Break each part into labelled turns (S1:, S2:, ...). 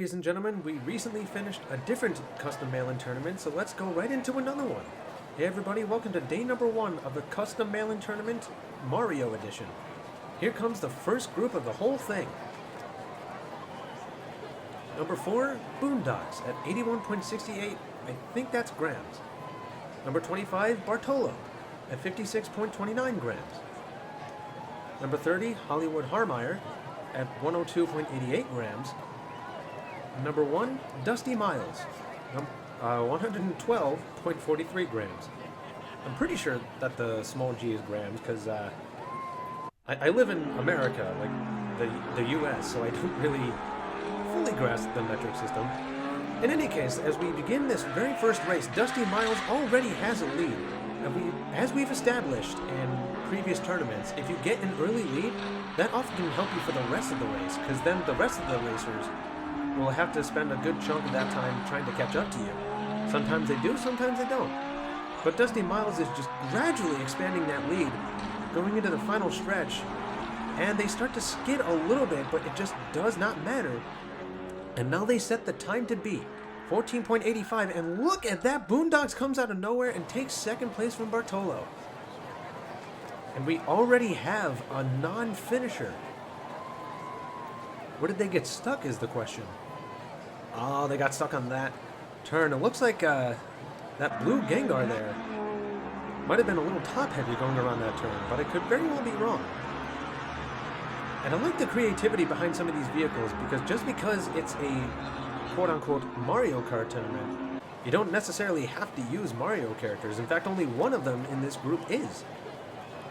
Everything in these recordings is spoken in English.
S1: ladies and gentlemen, we recently finished a different custom mail-in tournament, so let's go right into another one. Hey everybody, welcome to day number 1 of the custom mail-in tournament, Mario Edition. Here comes the first group of the whole thing. Number 4, Boondocks at 81.68, I think that's grams. Number 25, Bartolo at 56.29 grams. Number 30, Hollywood Harmeyer at 102.88 grams. Number 1, Dusty Miles, 112.43 grams. I'm pretty sure that the small g is grams because I live in America, like the US, so I don't really fully grasp the metric system. In any case, as we begin this very first race, Dusty Miles already has a lead. And as we've established in previous tournaments, if you get an early lead, that often can help you for the rest of the race, because then the rest of the racers will have to spend a good chunk of that time trying to catch up to you. Sometimes they do, sometimes they don't. But Dusty Miles is just gradually expanding that lead, going into the final stretch, and they start to skid a little bit, but it just does not matter. And now they set the time to beat 14.85, and look at that! Boondocks comes out of nowhere and takes second place from Bartolo. And we already have a non-finisher. Where did they get stuck is the question. Oh, they got stuck on that turn. It looks like that blue Gengar there might have been a little top-heavy going around that turn, but it could very well be wrong. And I like the creativity behind some of these vehicles, because just because it's a quote-unquote Mario Kart tournament, you don't necessarily have to use Mario characters. In fact, only one of them in this group is.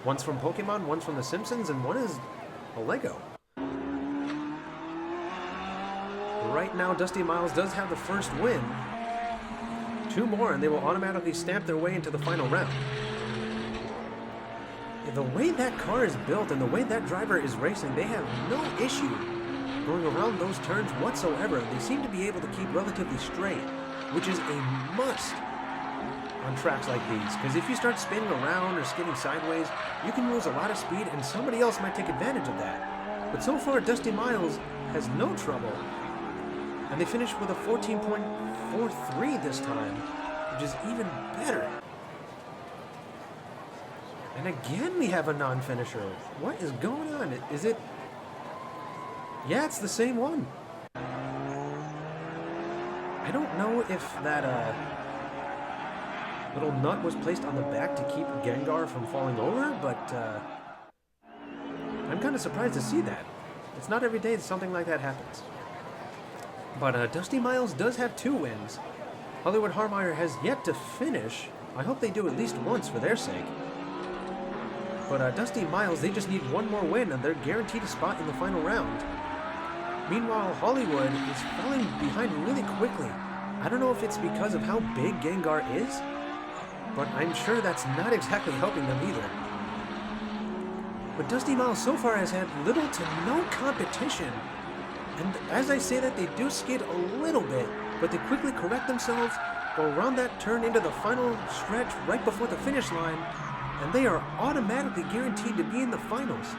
S1: One's from Pokemon, one's from The Simpsons, and one is a Lego. Right now, Dusty Miles does have the first win. 2 more, and they will automatically stamp their way into the final round. The way that car is built and the way that driver is racing, they have no issue going around those turns whatsoever. They seem to be able to keep relatively straight, which is a must on tracks like these, because if you start spinning around or skidding sideways, you can lose a lot of speed and somebody else might take advantage of that. But so far, Dusty Miles has no trouble, and they finish with a 14.43 this time, which is even better. And again, we have a non-finisher. What is going on? Is it... Yeah, it's the same one. I don't know if that little nut was placed on the back to keep Gengar from falling over, but I'm kind of surprised to see that. It's not every day that something like that happens. But Dusty Miles does have 2 wins. Hollywood Harmeyer has yet to finish. I hope they do at least once for their sake. But Dusty Miles, they just need 1 more win, and they're guaranteed a spot in the final round. Meanwhile, Hollywood is falling behind really quickly. I don't know if it's because of how big Gengar is, but I'm sure that's not exactly helping them either. But Dusty Miles so far has had little to no competition. And as I say that, they do skid a little bit, but they quickly correct themselves, go around that turn into the final stretch right before the finish line, and they are automatically guaranteed to be in the finals.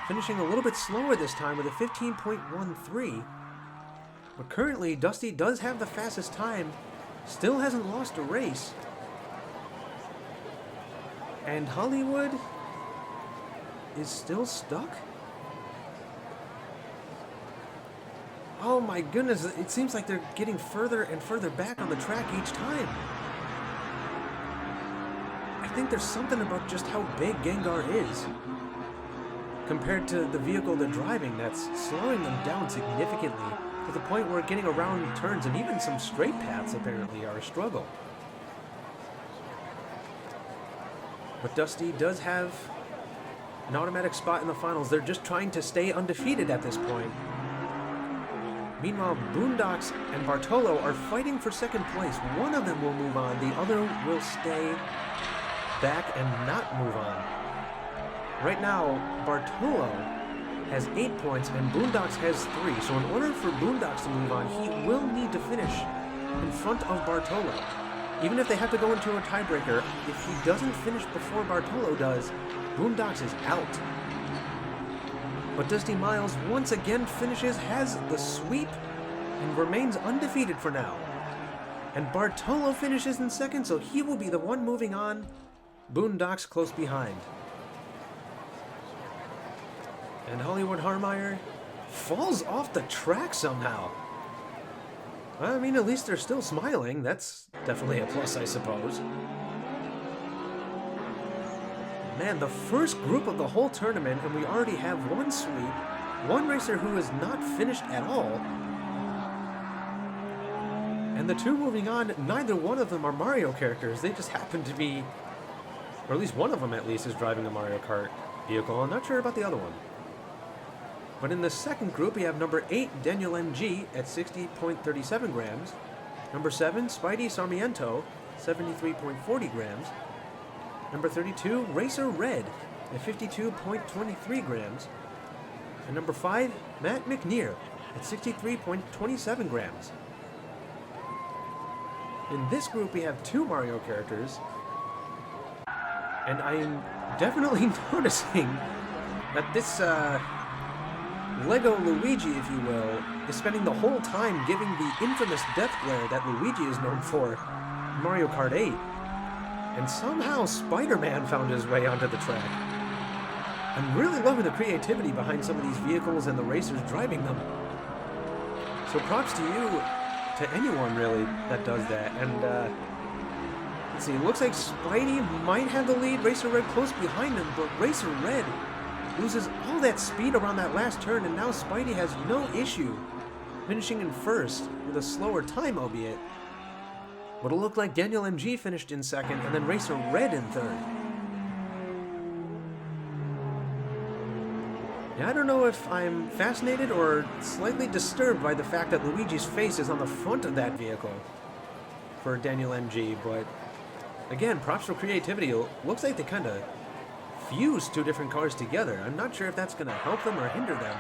S1: Finishing a little bit slower this time with a 15.13. But currently, Dusty does have the fastest time, still hasn't lost a race. And Hollywood is still stuck? Oh my goodness, it seems like they're getting further and further back on the track each time. I think there's something about just how big Gengar is compared to the vehicle they're driving that's slowing them down significantly, to the point where getting around turns and even some straight paths apparently are a struggle. But Dusty does have an automatic spot in the finals. They're just trying to stay undefeated at this point. Meanwhile, Boondocks and Bartolo are fighting for second place. One of them will move on, the other will stay back and not move on. Right now, Bartolo has 8 points and Boondocks has 3. So in order for Boondocks to move on, he will need to finish in front of Bartolo. Even if they have to go into a tiebreaker, if he doesn't finish before Bartolo does, Boondocks is out. But Dusty Miles once again finishes, has the sweep and remains undefeated for now. And Bartolo finishes in second, so he will be the one moving on. Boondocks close behind. And Hollywood Harmeyer falls off the track somehow. I mean, at least they're still smiling. That's definitely a plus, I suppose. Man, the first group of the whole tournament, and we already have one sweep. One racer who is not finished at all. And the two moving on, neither one of them are Mario characters. They just happen to be, or at least one of them at least is driving a Mario Kart vehicle. I'm not sure about the other one. But in the second group, we have number 8, Daniel MG at 60.37 grams. Number 7, Spidey Sarmiento, 73.40 grams. Number 32, Racer Red at 52.23 grams. And number 5, Matt McNear at 63.27 grams. In this group, we have 2 Mario characters. And I am definitely noticing that this Lego Luigi, if you will, is spending the whole time giving the infamous death glare that Luigi is known for in Mario Kart 8. And somehow Spider-Man found his way onto the track. I'm really loving the creativity behind some of these vehicles and the racers driving them. So props to you, to anyone really, that does that. And let's see, it looks like Spidey might have the lead, Racer Red close behind him, but Racer Red loses all that speed around that last turn, and now Spidey has no issue finishing in first with a slower time, albeit. But it looked like Daniel MG finished in second, and then Racer Red in third. Yeah, I don't know if I'm fascinated or slightly disturbed by the fact that Luigi's face is on the front of that vehicle for Daniel MG, but again, props for creativity. It looks like they kind of fuse 2 different cars together. I'm not sure if that's going to help them or hinder them.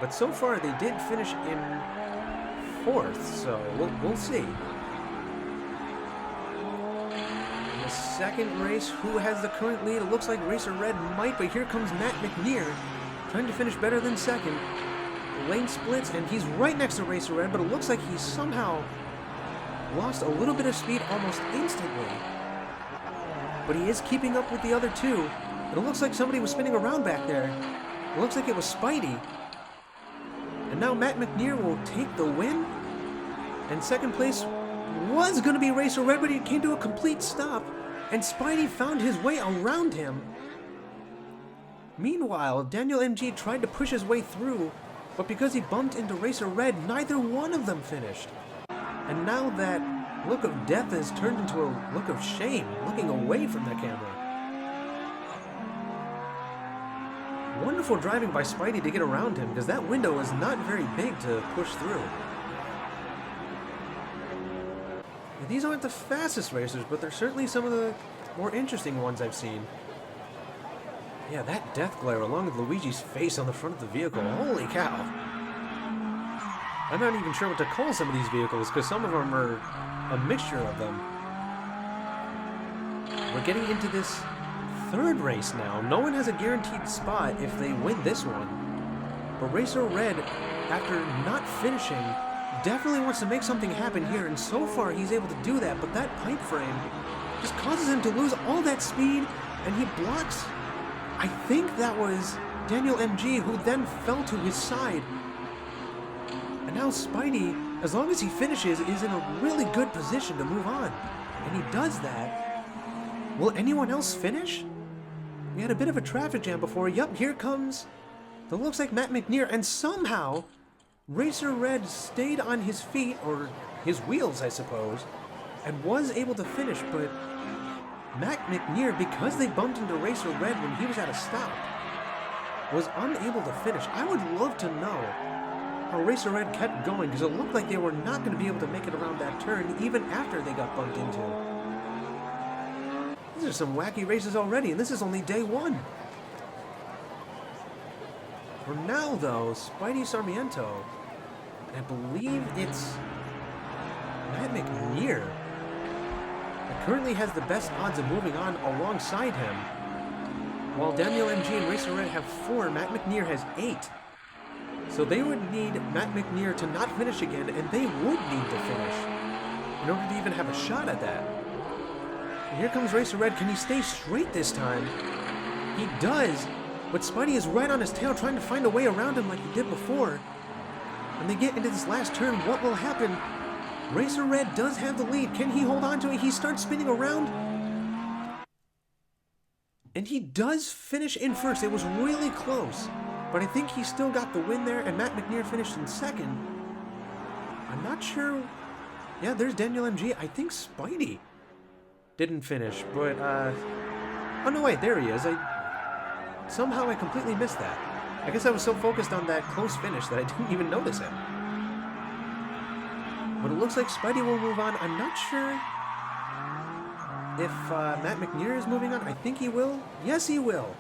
S1: But so far, they did finish in 4th, so we'll see. In the second race, who has the current lead? It looks like Racer Red might, but here comes Matt McNear, trying to finish better than second. The lane splits, and he's right next to Racer Red, but it looks like he somehow lost a little bit of speed almost instantly. But he is keeping up with the other 2. And it looks like somebody was spinning around back there. It looks like it was Spidey. And now Matt McNear will take the win. And second place was going to be Racer Red, but he came to a complete stop. And Spidey found his way around him. Meanwhile, Daniel MG tried to push his way through, but because he bumped into Racer Red, neither one of them finished. And now that look of death has turned into a look of shame, looking away from the camera. Wonderful driving by Spidey to get around him, because that window is not very big to push through. And these aren't the fastest racers, but they're certainly some of the more interesting ones I've seen. Yeah, that death glare along with Luigi's face on the front of the vehicle, holy cow. I'm not even sure what to call some of these vehicles, because some of them are a mixture of them. We're getting into this third race now. No one has a guaranteed spot if they win this one. But Racer Red, after not finishing, definitely wants to make something happen here, and so far he's able to do that, but that pipe frame just causes him to lose all that speed, and he blocks. I think that was Daniel MG, who then fell to his side. And now Spidey, as long as he finishes, is in a really good position to move on. And he does that. Will anyone else finish? We had a bit of a traffic jam before. Yup, here comes, it looks like Matt McNear, and somehow Racer Red stayed on his feet, or his wheels, I suppose, and was able to finish, but Matt McNear, because they bumped into Racer Red when he was at a stop, was unable to finish. I would love to know how Racer Red kept going, because it looked like they were not going to be able to make it around that turn even after they got bumped into. These are some wacky races already, and this is only day 1. For now, though, Spidey Sarmiento, and I believe it's Matt McNear, that currently has the best odds of moving on alongside him. While Daniel MG and Racer Red have 4, Matt McNear has 8. So they would need Matt McNear to not finish again, and they would need to finish in order to even have a shot at that. And here comes Racer Red. Can he stay straight this time? He does, but Spidey is right on his tail trying to find a way around him like he did before. And they get into this last turn. What will happen? Racer Red does have the lead. Can he hold on to it? He starts spinning around. And he does finish in first. It was really close. But I think he still got the win there, and Matt McNear finished in second. I'm not sure. Yeah, there's Daniel MG. I think Spidey didn't finish, but, oh, no, wait, there he is. Somehow I completely missed that. I guess I was so focused on that close finish that I didn't even notice him. But it looks like Spidey will move on. I'm not sure if Matt McNear is moving on. I think he will. Yes, he will.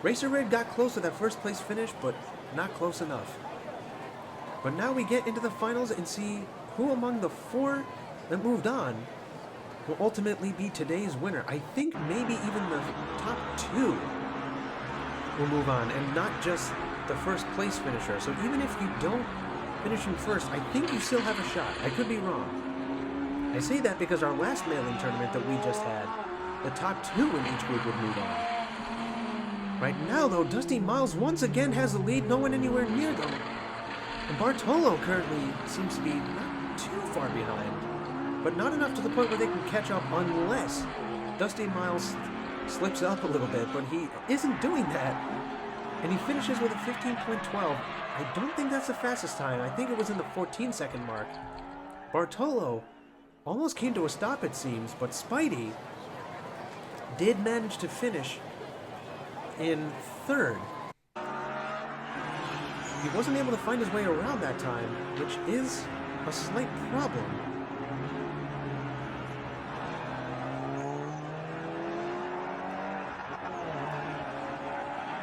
S1: Racer Red got close to that first place finish, but not close enough. But now we get into the finals and see who among the four that moved on will ultimately be today's winner. I think maybe even the top two will move on, and not just the first place finisher. So even if you don't finish in first, I think you still have a shot. I could be wrong. I say that because our last mailing tournament that we just had, the top two in each group would move on. Right now, though, Dusty Miles once again has the lead, no one anywhere near them. And Bartolo currently seems to be not too far behind, but not enough to the point where they can catch up unless Dusty Miles slips up a little bit, but he isn't doing that. And he finishes with a 15.12. I don't think that's the fastest time. I think it was in the 14-second mark. Bartolo almost came to a stop, it seems, but Spidey did manage to finish in third. He wasn't able to find his way around that time, which is a slight problem.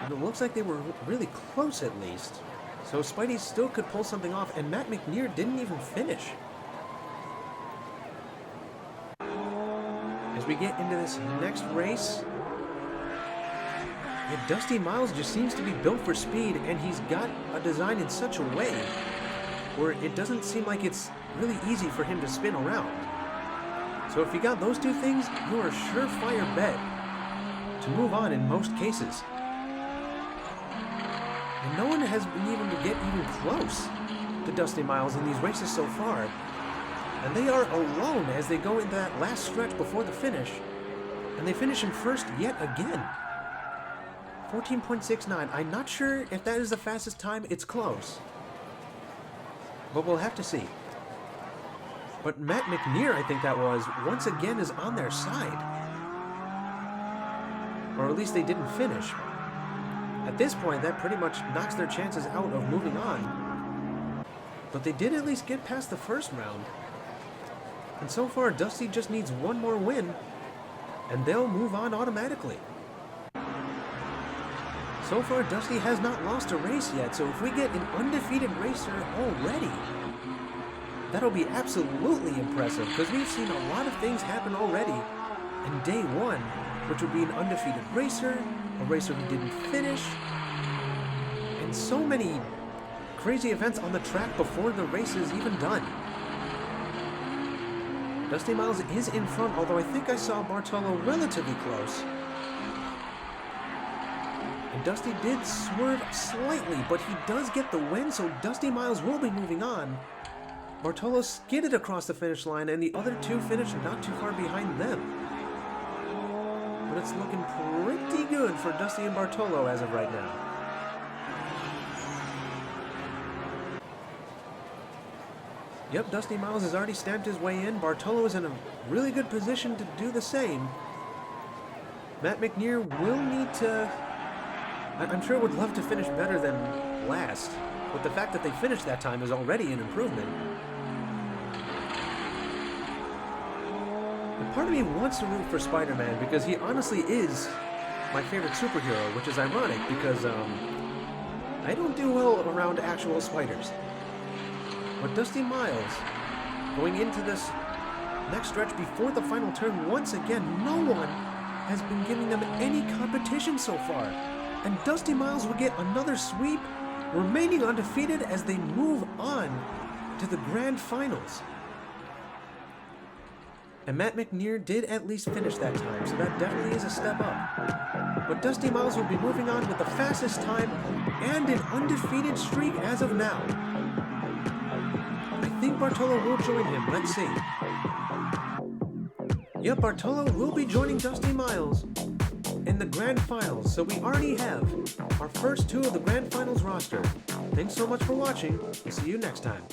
S1: And it looks like they were really close at least. So Spidey still could pull something off, and Matt McNear didn't even finish. As we get into this next race, yeah, Dusty Miles just seems to be built for speed, and he's got a design in such a way where it doesn't seem like it's really easy for him to spin around. So if you got those two things, you're a surefire bet to move on in most cases. And no one has been able to get even close to Dusty Miles in these races so far. And they are alone as they go into that last stretch before the finish. And they finish in first yet again. 14.69. I'm not sure if that is the fastest time. It's close. But we'll have to see. But Matt McNear, I think that was, once again is on their side. Or at least they didn't finish. At this point, that pretty much knocks their chances out of moving on. But they did at least get past the first round. And so far, Dusty just needs one more win, and they'll move on automatically. So far, Dusty has not lost a race yet, so if we get an undefeated racer already, that'll be absolutely impressive, because we've seen a lot of things happen already in day one, which would be an undefeated racer, a racer who didn't finish, and so many crazy events on the track before the race is even done. Dusty Miles is in front, although I think I saw Bartolo relatively close. And Dusty did swerve slightly, but he does get the win, so Dusty Miles will be moving on. Bartolo skidded across the finish line, and the other two finished not too far behind them. But it's looking pretty good for Dusty and Bartolo as of right now. Yep, Dusty Miles has already stamped his way in. Bartolo is in a really good position to do the same. Matt McNear will need to... I'm sure would love to finish better than last, but the fact that they finished that time is already an improvement. And part of me wants to root for Spider-Man because he honestly is my favorite superhero, which is ironic because I don't do well around actual spiders. But Dusty Miles, going into this next stretch before the final turn, once again, no one has been giving them any competition so far. And Dusty Miles will get another sweep remaining undefeated as they move on to the grand finals. And Matt McNear did at least finish that time, so that definitely is a step up. But Dusty Miles will be moving on with the fastest time and an undefeated streak as of now. I think Bartolo will join him. Let's see. Yep, Bartolo will be joining Dusty Miles in the grand finals, so we already have our first two of the grand finals roster. Thanks so much for watching. We'll see you next time.